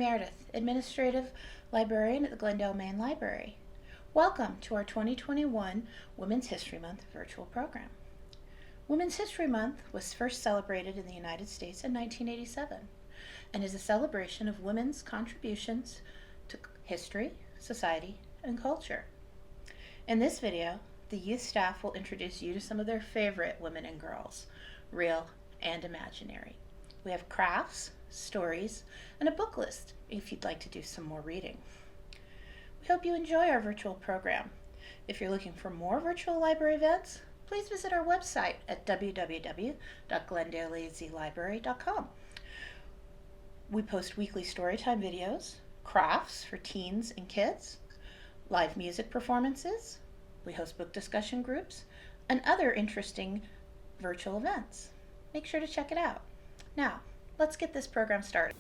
Meredith, Administrative Librarian at the Glendale Main Library. Welcome to our 2021 Women's History Month virtual program. Women's History Month was first celebrated in the United States in 1987 and is a celebration of women's contributions to history, society, and culture. In this video, the youth staff will introduce you to some of their favorite women and girls, real and imaginary. We have crafts, stories, and a book list if you'd like to do some more reading. We hope you enjoy our virtual program. If you're looking for more virtual library events, please visit our website at www.glendaleazlibrary.com. We post weekly storytime videos, crafts for teens and kids, live music performances, we host book discussion groups, and other interesting virtual events. Make sure to check it out. Now, let's get this program started.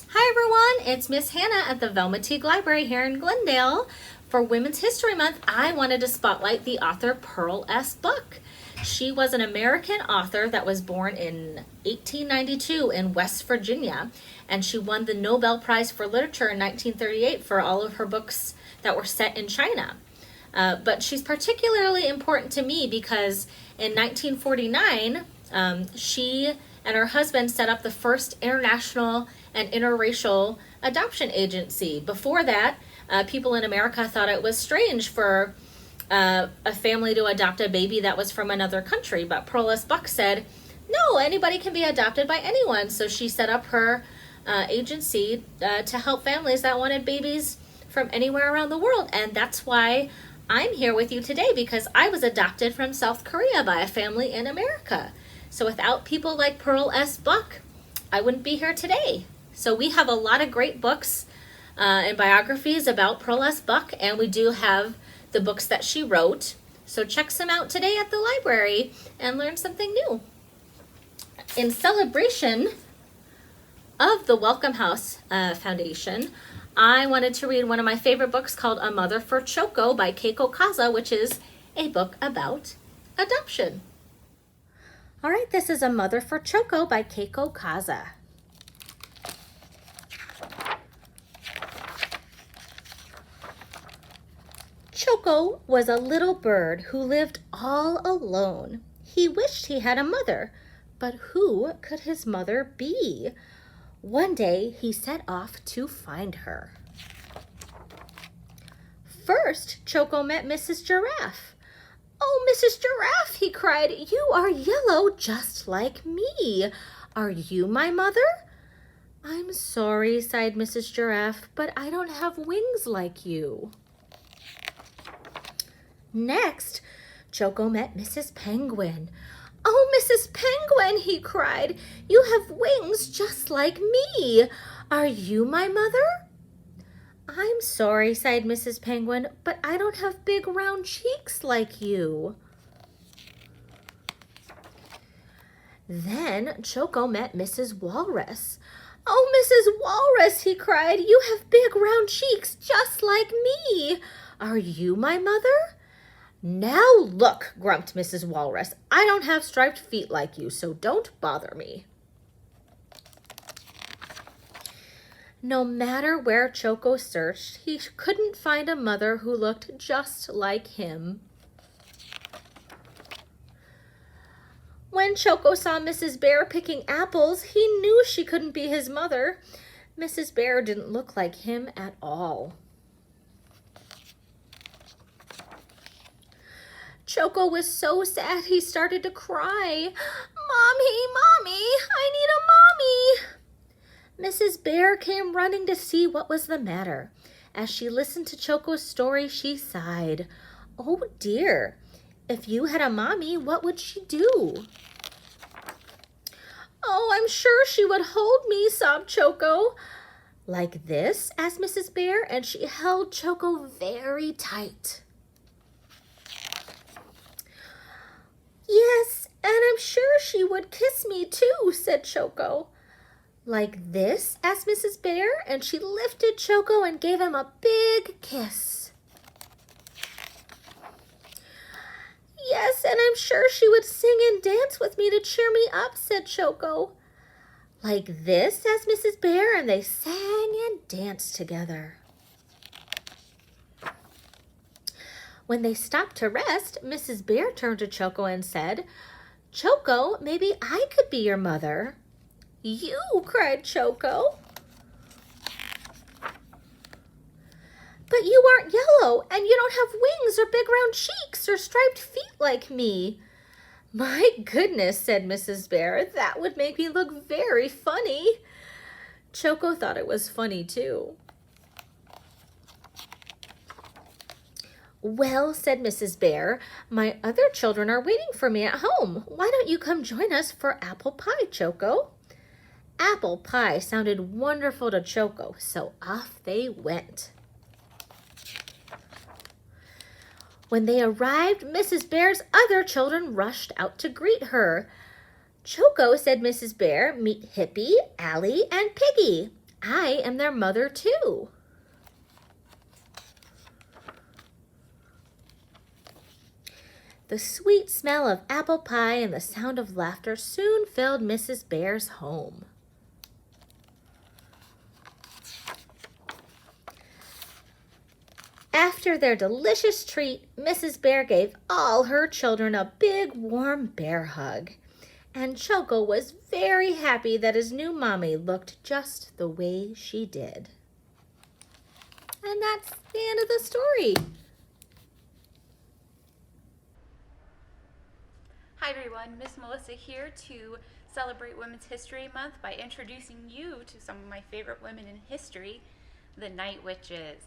Hi everyone, it's Miss Hannah at the Velma Teague Library here in Glendale. For Women's History Month, I wanted to spotlight the author Pearl S. Buck. She was an American author that was born in 1892 in West Virginia, and she won the Nobel Prize for Literature in 1938 for all of her books that were set in China. But she's particularly important to me because in 1949, she and her husband set up the first international and interracial adoption agency. Before that, people in America thought it was strange for a family to adopt a baby that was from another country. But Pearl S. Buck said, no, anybody can be adopted by anyone. So she set up her agency to help families that wanted babies from anywhere around the world. And that's why I'm here with you today, because I was adopted from South Korea by a family in America. So without people like Pearl S. Buck, I wouldn't be here today. So we have a lot of great books and biographies about Pearl S. Buck, and we do have the books that she wrote. So check some out today at the library and learn something new. In celebration of the Welcome House Foundation, I wanted to read one of my favorite books called A Mother for Choco by Keiko Kaza, which is a book about adoption. All right, this is A Mother for Choco by Keiko Kaza. Choco was a little bird who lived all alone. He wished he had a mother, but who could his mother be? One day, he set off to find her. First, Choco met Mrs. Giraffe. "Oh, Mrs. Giraffe," he cried, "you are yellow just like me. Are you my mother?" "I'm sorry," sighed Mrs. Giraffe, "but I don't have wings like you." Next, Choco met Mrs. Penguin. "Oh, Mrs. Penguin," he cried, "you have wings just like me. Are you my mother?" "I'm sorry," sighed Mrs. Penguin, "but I don't have big round cheeks like you." Then Choco met Mrs. Walrus. "Oh, Mrs. Walrus," he cried, "you have big round cheeks just like me. Are you my mother?" "Now look," grumped Mrs. Walrus, "I don't have striped feet like you, so don't bother me." No matter where Choco searched, he couldn't find a mother who looked just like him. When Choco saw Mrs. Bear picking apples, he knew she couldn't be his mother. Mrs. Bear didn't look like him at all. Choco was so sad he started to cry. "Mommy, Mommy, I need a mommy." Mrs. Bear came running to see what was the matter. As she listened to Choco's story, she sighed. "Oh dear, if you had a mommy, what would she do?" "Oh, I'm sure she would hold me," sobbed Choco. "Like this?" asked Mrs. Bear, and she held Choco very tight. "Yes, and I'm sure she would kiss me too," said Choco. "Like this?" asked Mrs. Bear, and she lifted Choco and gave him a big kiss. "Yes, and I'm sure she would sing and dance with me to cheer me up," said Choco. Like this, says Mrs. Bear, and they sang and danced together. When they stopped to rest, Mrs. Bear turned to Choco and said, "Choco, maybe I could be your mother." "You," cried Choco. "But you aren't yellow, and you don't have wings or big round cheeks or striped feet like me." "My goodness," said Mrs. Bear, "that would make me look very funny." Choco thought it was funny too. "Well," said Mrs. Bear, "my other children are waiting for me at home. Why don't you come join us for apple pie, Choco?" Apple pie sounded wonderful to Choco, so off they went. When they arrived, Mrs. Bear's other children rushed out to greet her. "Choco," said Mrs. Bear, "meet Hippie, Allie, and Piggy. I am their mother too." The sweet smell of apple pie and the sound of laughter soon filled Mrs. Bear's home. After their delicious treat, Mrs. Bear gave all her children a big, warm bear hug. And Choco was very happy that his new mommy looked just the way she did. And that's the end of the story. Hi everyone, Miss Melissa here to celebrate Women's History Month by introducing you to some of my favorite women in history, the Night Witches.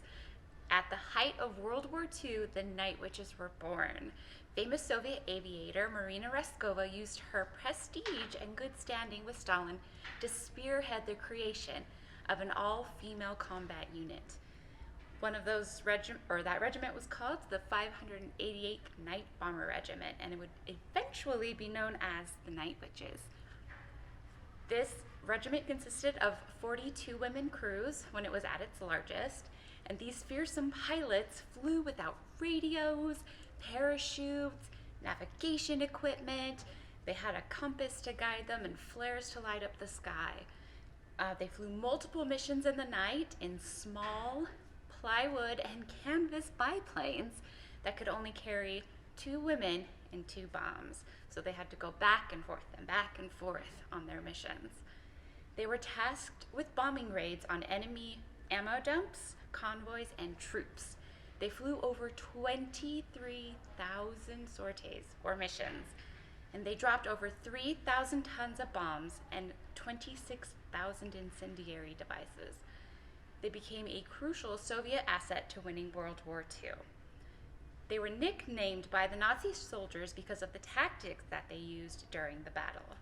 At the height of World War II, the Night Witches were born. Famous Soviet aviator Marina Reskova used her prestige and good standing with Stalin to spearhead the creation of an all-female combat unit. One of those that regiment was called the 588th Night Bomber Regiment, and it would eventually be known as the Night Witches. This regiment consisted of 42 women crews when it was at its largest, and these fearsome pilots flew without radios, parachutes, navigation equipment. They had a compass to guide them and flares to light up the sky. They flew multiple missions in the night in small plywood and canvas biplanes that could only carry 2 women and 2 bombs. So they had to go back and forth on their missions. They were tasked with bombing raids on enemy ammo dumps, convoys, and troops. They flew over 23,000 sorties or missions, and they dropped over 3,000 tons of bombs and 26,000 incendiary devices. They became a crucial Soviet asset to winning World War II. They were nicknamed by the Nazi soldiers because of the tactics that they used during the battle.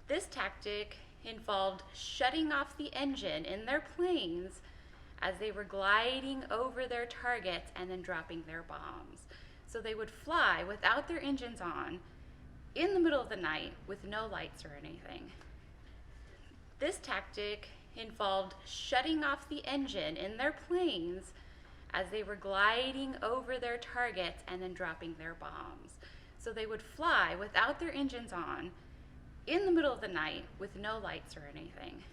This tactic involved shutting off the engine in their planes as they were gliding over their targets and then dropping their bombs. So they would fly without their engines on in the middle of the night with no lights or anything. This tactic involved shutting off the engine in their planes as they were gliding over their targets and then dropping their bombs. So they would fly without their engines on in the middle of the night with no lights or anything.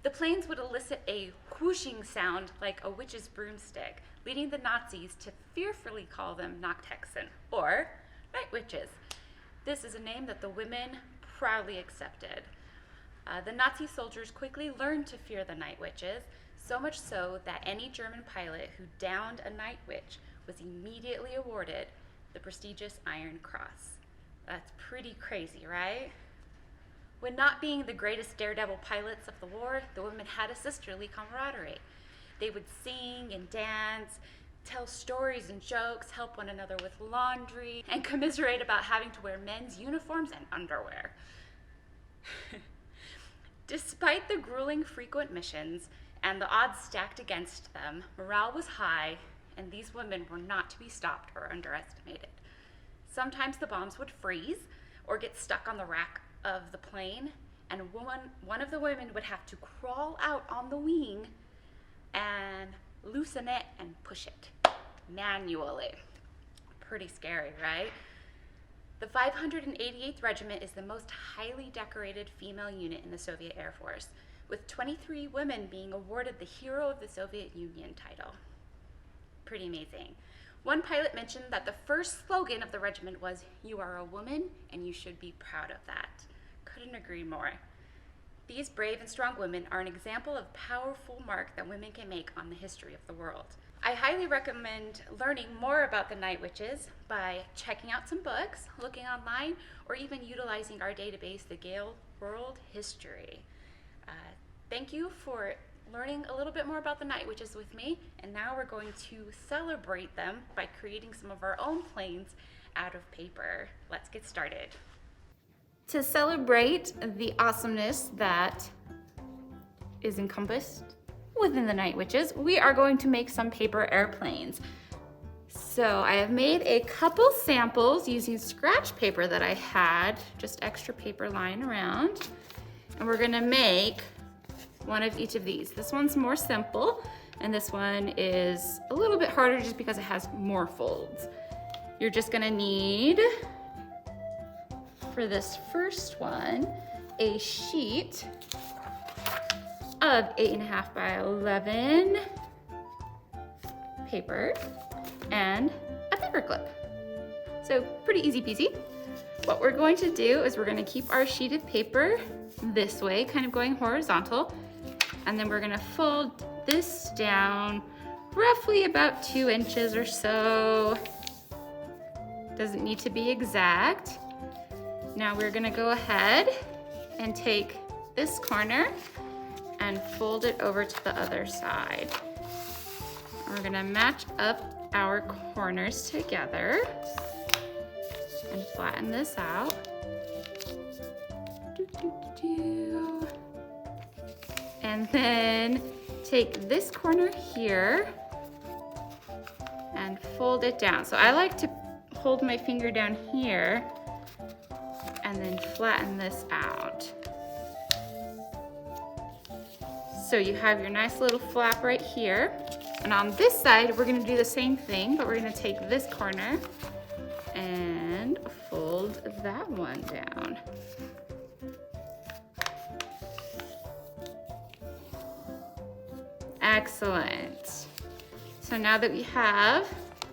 The planes would elicit a whooshing sound like a witch's broomstick, leading the Nazis to fearfully call them Nachthexen, or Night Witches. This is a name that the women proudly accepted. The Nazi soldiers quickly learned to fear the Night Witches, so much so that any German pilot who downed a Night Witch was immediately awarded the prestigious Iron Cross. That's pretty crazy, right? When not being the greatest daredevil pilots of the war, the women had a sisterly camaraderie. They would sing and dance, tell stories and jokes, help one another with laundry, and commiserate about having to wear men's uniforms and underwear. Despite the grueling frequent missions and the odds stacked against them, morale was high, and these women were not to be stopped or underestimated. Sometimes the bombs would freeze or get stuck on the rack of the plane, and one of the women would have to crawl out on the wing and loosen it and push it manually. Pretty scary, right? The 588th Regiment is the most highly decorated female unit in the Soviet Air Force, with 23 women being awarded the Hero of the Soviet Union title. Pretty amazing. One pilot mentioned that the first slogan of the regiment was, "You are a woman and you should be proud of that." Couldn't agree more. These brave and strong women are an example of powerful mark that women can make on the history of the world. I highly recommend learning more about the Night Witches by checking out some books, looking online, or even utilizing our database, the Gale World History. Thank you for learning a little bit more about the Night Witches with me, and now we're going to celebrate them by creating some of our own planes out of paper. Let's get started. To celebrate the awesomeness that is encompassed within the Night Witches, we are going to make some paper airplanes. So I have made a couple samples using scratch paper that I had, just extra paper lying around. And we're gonna make one of each of these. This one's more simple, and this one is a little bit harder just because it has more folds. You're just gonna need, for this first one, a sheet of 8.5 by 11 paper and a paper clip. So pretty easy peasy. What we're going to do is we're gonna keep our sheet of paper this way, kind of going horizontal, and then we're gonna fold this down roughly about 2 inches or so. Doesn't need to be exact. Now we're gonna go ahead and take this corner and fold it over to the other side. We're gonna match up our corners together and flatten this out. And then take this corner here and fold it down. So I like to hold my finger down here and then flatten this out. So you have your nice little flap right here. And on this side, we're gonna do the same thing, but we're gonna take this corner and fold that one down. Excellent. So now that we have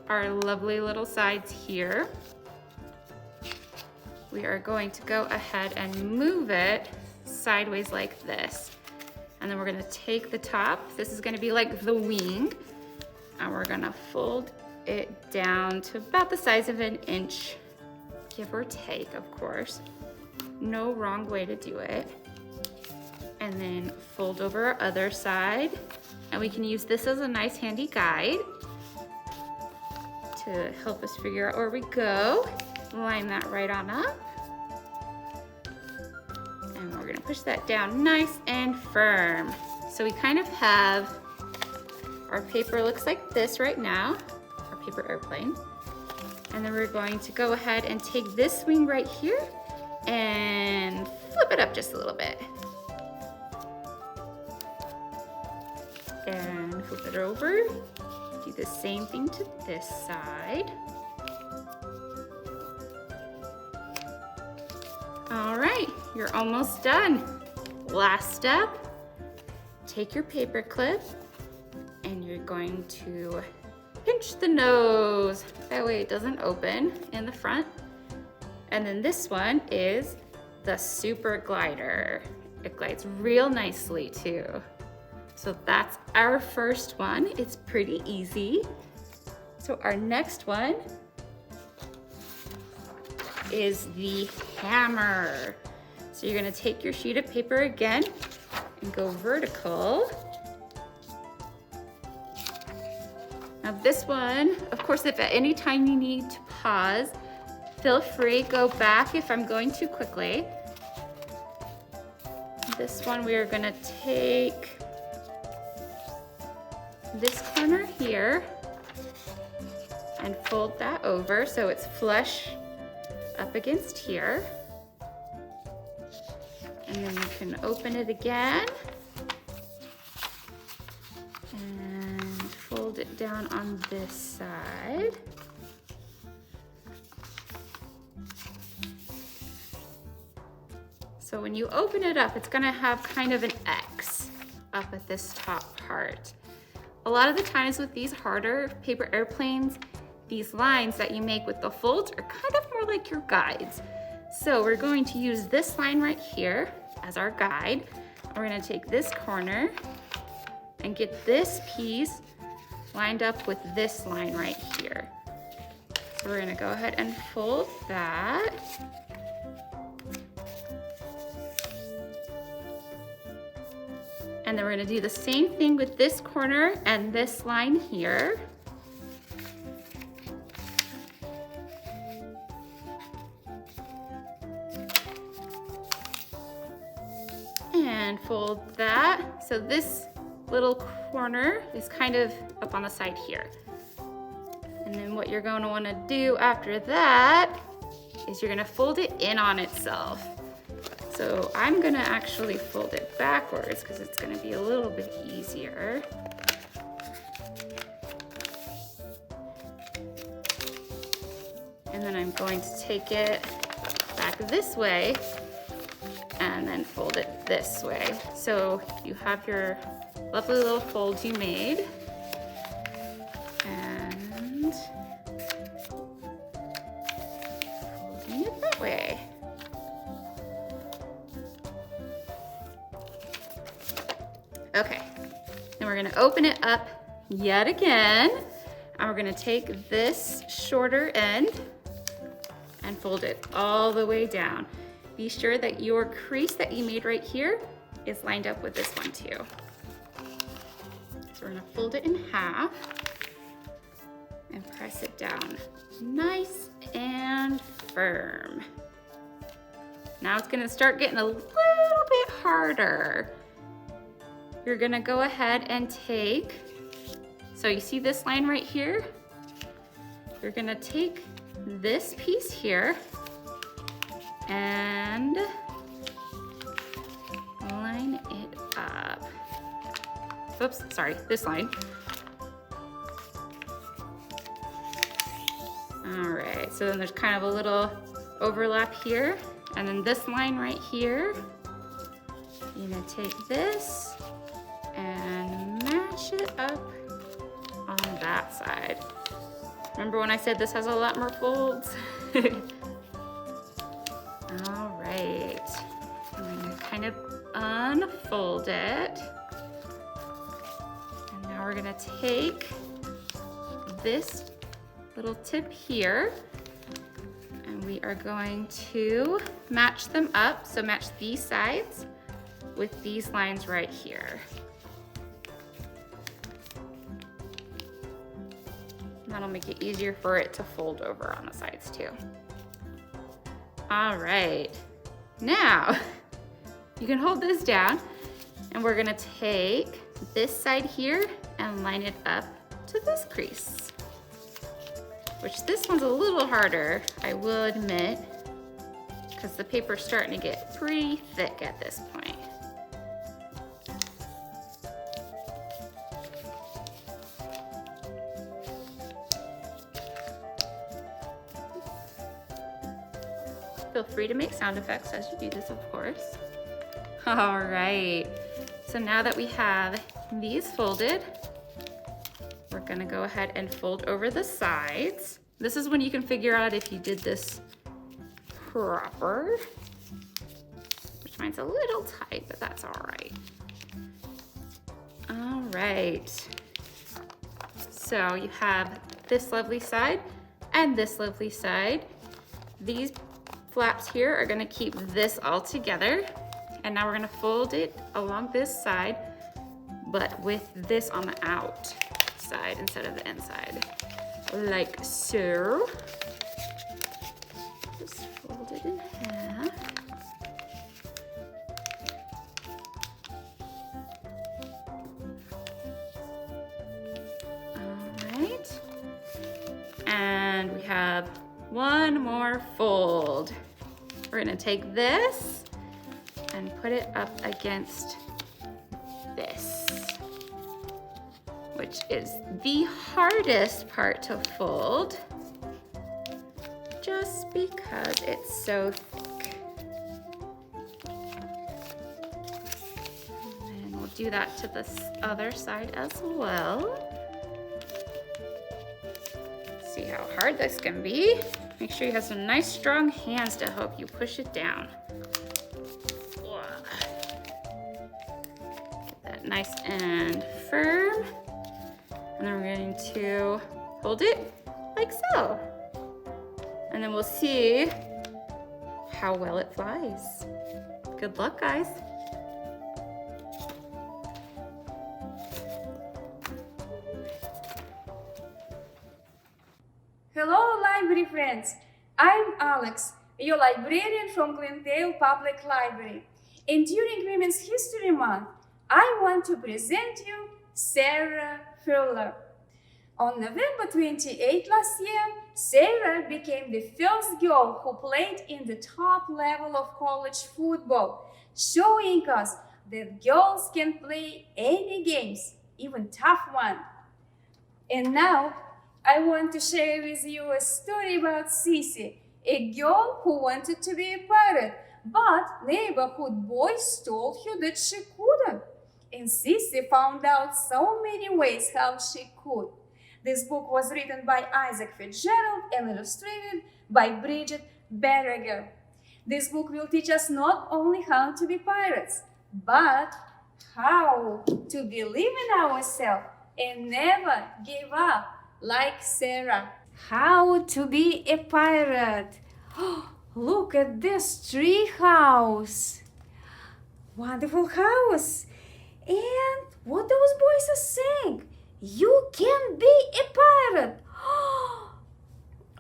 our lovely little sides here, we are going to go ahead and move it sideways like this. And then we're gonna take the top, this is gonna be like the wing, and we're gonna fold it down to about the size of 1 inch, give or take, of course. No wrong way to do it. And then fold over our other side. And we can use this as a nice handy guide to help us figure out where we go. Line that right on up. And we're gonna push that down nice and firm. So we kind of have, our paper looks like this right now, our paper airplane. And then we're going to go ahead and take this wing right here and flip it up just a little bit. And flip it over. Do the same thing to this side. All right, you're almost done. Last step, take your paper clip and you're going to pinch the nose. That way it doesn't open in the front. And then this one is the super glider. It glides real nicely too. So that's our first one. It's pretty easy. So our next one is the hammer. So you're gonna take your sheet of paper again and go vertical. Now this one, of course, if at any time you need to pause, feel free, go back if I'm going too quickly. This one we are gonna take this corner here and fold that over so it's flush up against here. And then you can open it again and fold it down on this side. So when you open it up, it's gonna have kind of an X up at this top part. A lot of the times with these harder paper airplanes, these lines that you make with the folds are kind of more like your guides. So we're going to use this line right here as our guide. We're gonna take this corner and get this piece lined up with this line right here. So we're gonna go ahead and fold that. And then we're gonna do the same thing with this corner and this line here. And fold that. So this little corner is kind of up on the side here. And then what you're going to want to do after that is you're going to fold it in on itself. So I'm going to actually fold it backwards because it's going to be a little bit easier. And then I'm going to take it back this way and then fold it this way. So you have your lovely little folds you made. And folding it that way. Okay, then we're gonna open it up yet again. And we're gonna take this shorter end and fold it all the way down. Be sure that your crease that you made right here is lined up with this one too. So we're gonna fold it in half and press it down nice and firm. Now it's gonna start getting a little bit harder. You're gonna go ahead and take, so you see this line right here? You're gonna take this piece here and line it up. Oops, sorry, this line. All right, so then there's kind of a little overlap here. And then this line right here, you're gonna take this and match it up on that side. Remember when I said this has a lot more folds? All right, I'm gonna kind of unfold it. And now we're gonna take this little tip here and we are going to match them up. So match these sides with these lines right here. That'll make it easier for it to fold over on the sides too. All right, now you can hold this down and we're gonna take this side here and line it up to this crease, which this one's a little harder, I will admit, because the paper's starting to get pretty thick at this point. Feel free to make sound effects as you do this, of course. All right, so now that we have these folded, we're gonna go ahead and fold over the sides. This is when you can figure out if you did this proper, which mine's a little tight, but that's all right. All right, so you have this lovely side and this lovely side. These flaps here are gonna keep this all together. And now we're gonna fold it along this side, but with this on the outside instead of the inside, like so. Just fold it in half. All right. And we have one more fold. We're gonna take this and put it up against this, which is the hardest part to fold, just because it's so thick. do that to this other side as well. See how hard this can be. Make sure you have some nice strong hands to help you push it down. Get that nice and firm. And then we're going to hold it like so. And then we'll see how well it flies. Good luck, guys. Hello, library friends. I'm Alex, your librarian from Glendale Public Library. And during Women's History Month, I want to present you Sarah Fuller. On November 28 last year, Sarah became the first girl who played in the top level of college football, showing us that girls can play any games, even tough ones. And now, I want to share with you a story about Sissy, a girl who wanted to be a pirate, but neighborhood boys told her that she couldn't. And Sissy found out so many ways how she could. This book was written by Isaac Fitzgerald and illustrated by Bridget Berreger. This book will teach us not only how to be pirates, but how to believe in ourselves and never give up like Sarah. How to be a pirate. Look at this tree house. Wonderful house. And what those boys are saying? You can be a pirate.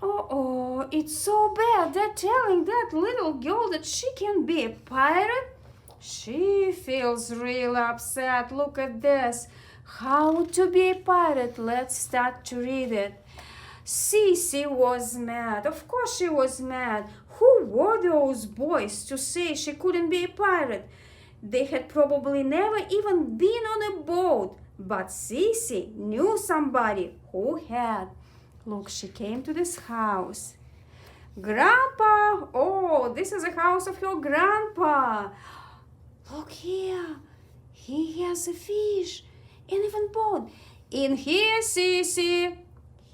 Oh, it's so bad. They're telling that little girl that she can be a pirate. She feels real upset. Look at this. How to be a pirate. Let's start to read it. Sissy was mad. Of course she was mad. Who were those boys to say she couldn't be a pirate? They had probably never even been on a boat. But Sissy knew somebody who had. Look, she came to this house. Grandpa! Oh, this is the house of your grandpa. Look here. He has a fish and even boat. In here, Sissy.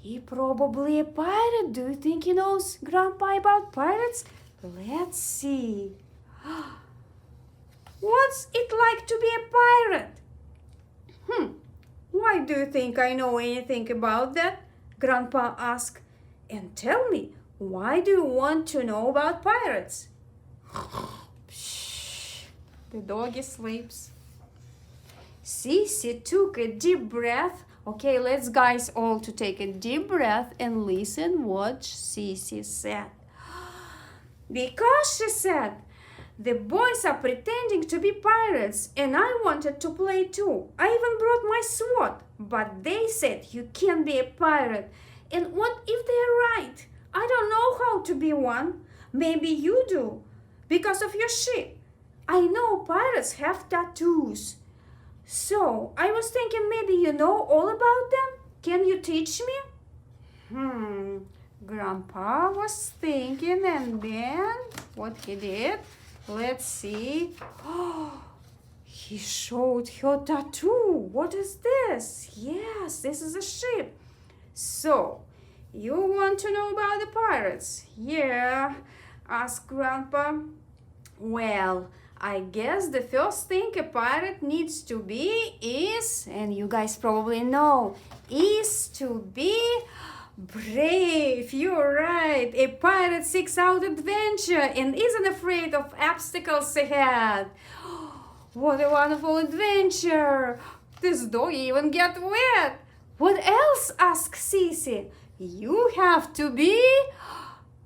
He probably a pirate. Do you think he knows Grandpa about pirates? Let's see. What's it like to be a pirate? Why do you think I know anything about that? Grandpa asked. And tell me, why do you want to know about pirates? Shh, the doggy sleeps. Sissy took a deep breath. Okay, let's guys all to take a deep breath and listen what Sissy said. Because she said, the boys are pretending to be pirates and I wanted to play too. I even brought my sword, but they said you can't be a pirate. And what if they're right? I don't know how to be one. Maybe you do, because of your ship. I know pirates have tattoos. So, I was thinking maybe you know all about them. Can you teach me? Grandpa was thinking and then what he did? Let's see. Oh, he showed her tattoo. What is this? Yes, this is a ship. So, you want to know about the pirates? Yeah, asked Grandpa. Well, I guess the first thing a pirate needs to be is, and you guys probably know, is to be brave. You're right. A pirate seeks out adventure and isn't afraid of obstacles ahead. What a wonderful adventure. This dog even got wet. What else? Asked Sissy. You have to be...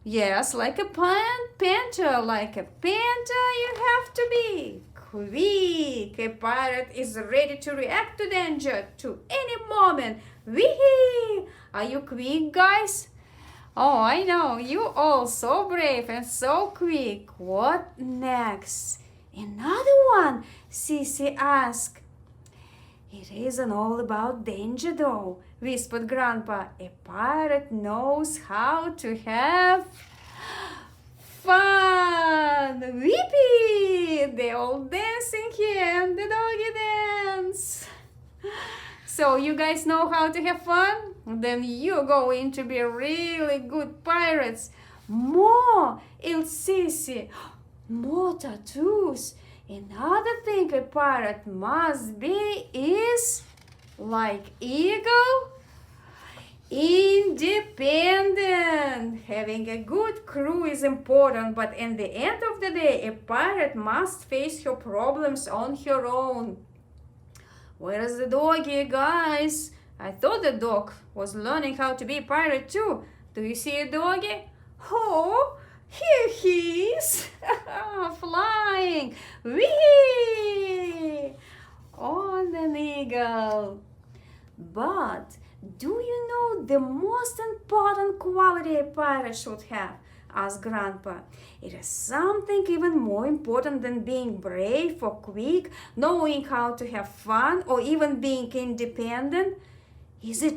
Yes, like a panther. Like a panther you have to be. Quick. A pirate is ready to react to danger to any moment. Wee-hee! Are you quick, guys? Oh, I know. You all so brave and so quick. What next? Another one, Sissy asked. It isn't all about danger, though, whispered Grandpa. A pirate knows how to have fun. Weepee! They're all dancing here and the doggy So you guys know how to have fun? Then you're going to be really good pirates. More, Il Sisi, more tattoos. Another thing a pirate must be is, like eagle, independent. Having a good crew is important, but in the end of the day, a pirate must face her problems on her own. Where is the doggy, guys? I thought the dog was learning how to be a pirate too. Do you see a doggy? Oh, here he is, flying, whee, on an eagle. But do you know the most important quality a pirate should have? Asked Grandpa. It is something even more important than being brave or quick, knowing how to have fun, or even being independent. Is it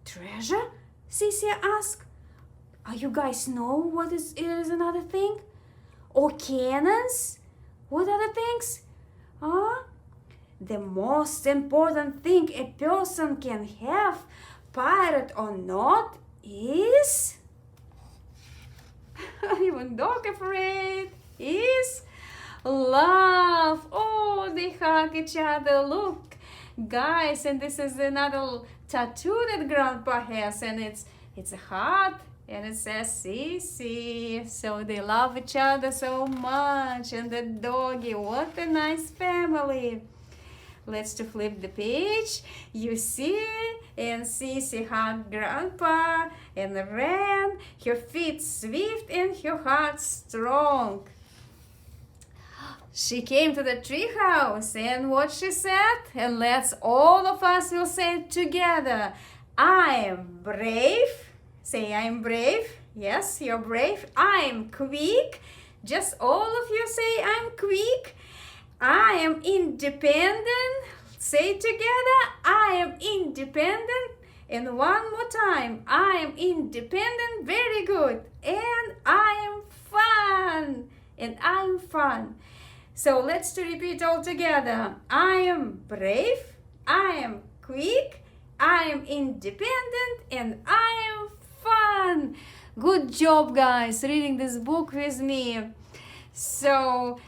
treasure? Sissy asked. You guys know what is another thing? Or cannons? What other things? The most important thing a person can have, pirate or not, is... even dog afraid, is love. Oh, they hug each other. Look, guys, and this is another tattoo that Grandpa has, and it's a heart, and it says Sissy. So they love each other so much. And the doggy, what a nice family. Let's to flip the page. You see, and Sissy hugged Grandpa and ran. Her feet swift and her heart strong. She came to the treehouse, and what she said, and let's all of us will say it together. I am brave. Say, I'm brave. Yes, you're brave. I'm quick. Just all of you say, I'm quick. I am independent. Say it together. I am independent. And one more time. I am independent. Very good. And I am fun. And I'm fun. So let's to repeat all together. I am brave. I am quick. I am independent. And I am fun. Good job, guys, reading this book with me. So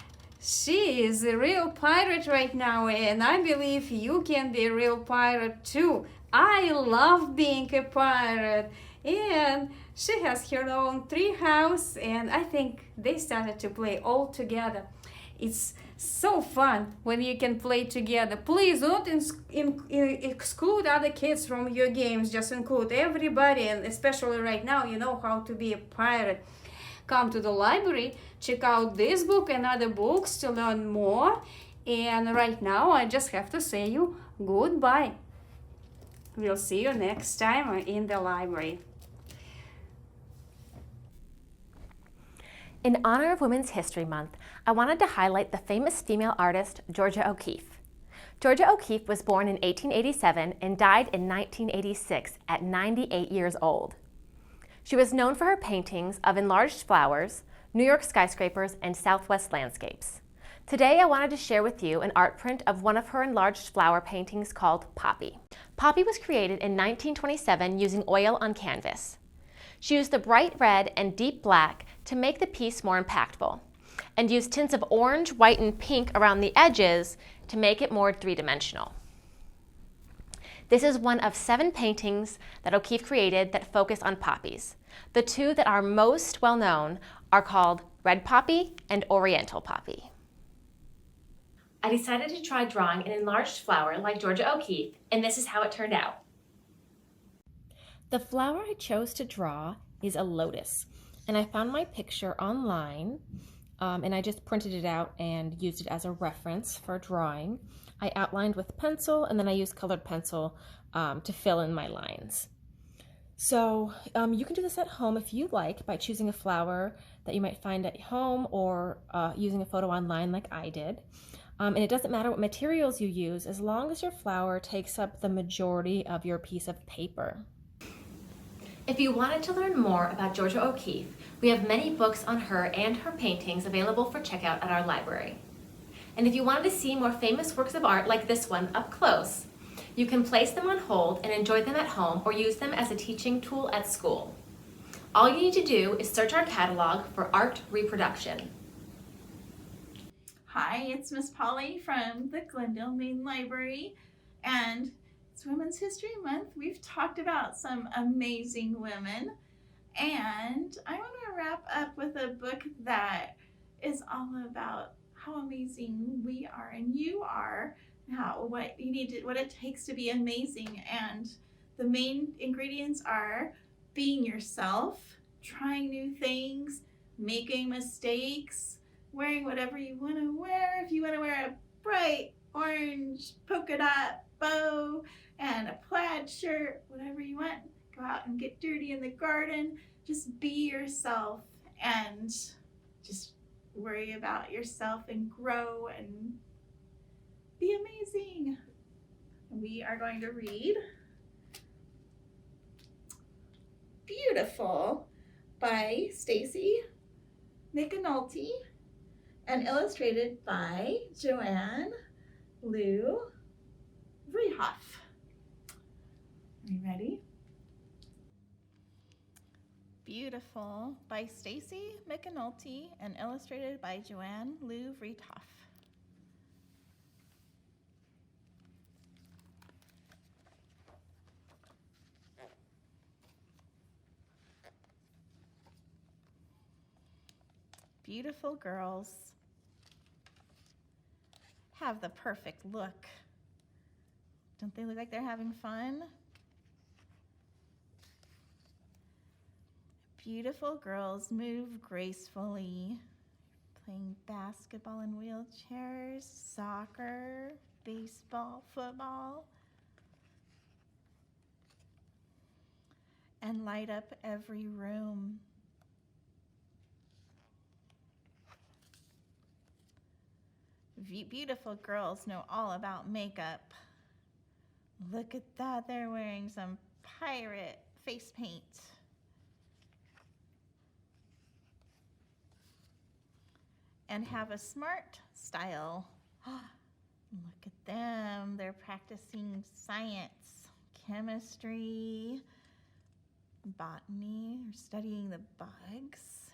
she is a real pirate right now, and I believe you can be a real pirate too. I love being a pirate, and she has her own tree house, and I think they started to play all together. It's so fun when you can play together. Please don't exclude other kids from your games. Just include everybody, and especially right now, you know how to be a pirate. Come to the library, check out this book and other books to learn more. And right now, I just have to say you goodbye. We'll see you next time in the library. In honor of Women's History Month, I wanted to highlight the famous female artist, Georgia O'Keeffe. Georgia O'Keeffe was born in 1887 and died in 1986 at 98 years old. She was known for her paintings of enlarged flowers, New York skyscrapers, and Southwest landscapes. Today, I wanted to share with you an art print of one of her enlarged flower paintings called Poppy. Poppy was created in 1927 using oil on canvas. She used the bright red and deep black to make the piece more impactful, and used tints of orange, white, and pink around the edges to make it more three-dimensional. This is one of 7 paintings that O'Keeffe created that focus on poppies. The 2 that are most well known are called Red Poppy and Oriental Poppy. I decided to try drawing an enlarged flower like Georgia O'Keeffe, and this is how it turned out. The flower I chose to draw is a lotus, and I found my picture online, and I just printed it out and used it as a reference for drawing. I outlined with pencil, and then I used colored pencil to fill in my lines. So you can do this at home if you like by choosing a flower that you might find at home, or using a photo online like I did. And it doesn't matter what materials you use as long as your flower takes up the majority of your piece of paper. If you wanted to learn more about Georgia O'Keeffe, we have many books on her and her paintings available for checkout at our library. And if you wanted to see more famous works of art like this one up close, You can place them on hold and enjoy them at home or use them as a teaching tool at school. All you need to do is search our catalog for art reproduction. Hi, it's Miss Polly from the Glendale Main Library, and it's Women's History Month. We've talked about some amazing women, and I want to wrap up with a book that is all about how amazing we are and you are, what it takes to be amazing. And the main ingredients are being yourself, trying new things, making mistakes, wearing whatever you want to wear. If you want to wear a bright orange polka dot bow and a plaid shirt, whatever you want, go out and get dirty in the garden. Just be yourself and just worry about yourself and grow and be amazing. We are going to read Beautiful by Stacy McAnulty and illustrated by Joanne Lou Vreehoff. Are you ready? Beautiful by Stacy McAnulty and illustrated by Joanne Lou Vreehoff. Beautiful girls have the perfect look. Don't they look like they're having fun? Beautiful girls move gracefully, playing basketball in wheelchairs, soccer, baseball, football, and light up every room. Beautiful girls know all about makeup. Look at that, they're wearing some pirate face paint. And have a smart style. Look at them, they're practicing science, chemistry, botany, or studying the bugs,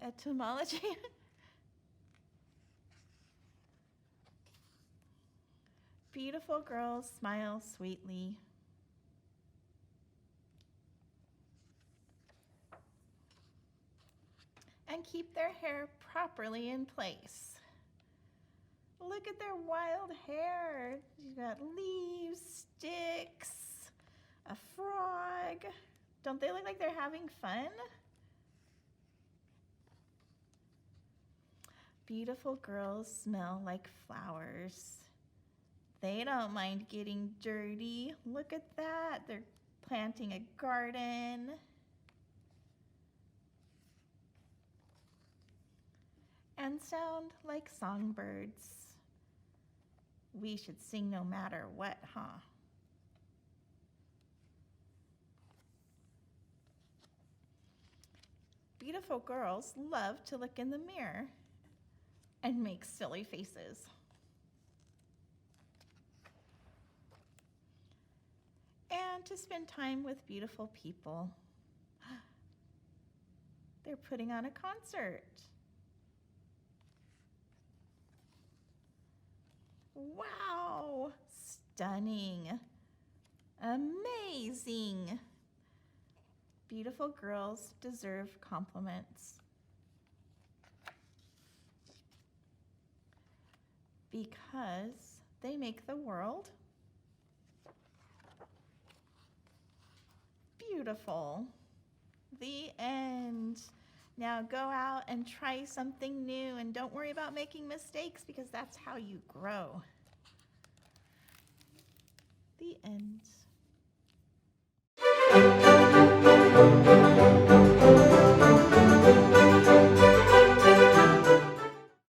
entomology. Beautiful girls smile sweetly. And keep their hair properly in place. Look at their wild hair. You've got leaves, sticks, a frog. Don't they look like they're having fun? Beautiful girls smell like flowers. They don't mind getting dirty. Look at that. They're planting a garden. And sound like songbirds. We should sing no matter what, huh? Beautiful girls love to look in the mirror and make silly faces. And to spend time with beautiful people. They're putting on a concert. Wow, stunning, amazing. Beautiful girls deserve compliments. Because they make the world beautiful. The end. Now go out and try something new and don't worry about making mistakes because that's how you grow. The end.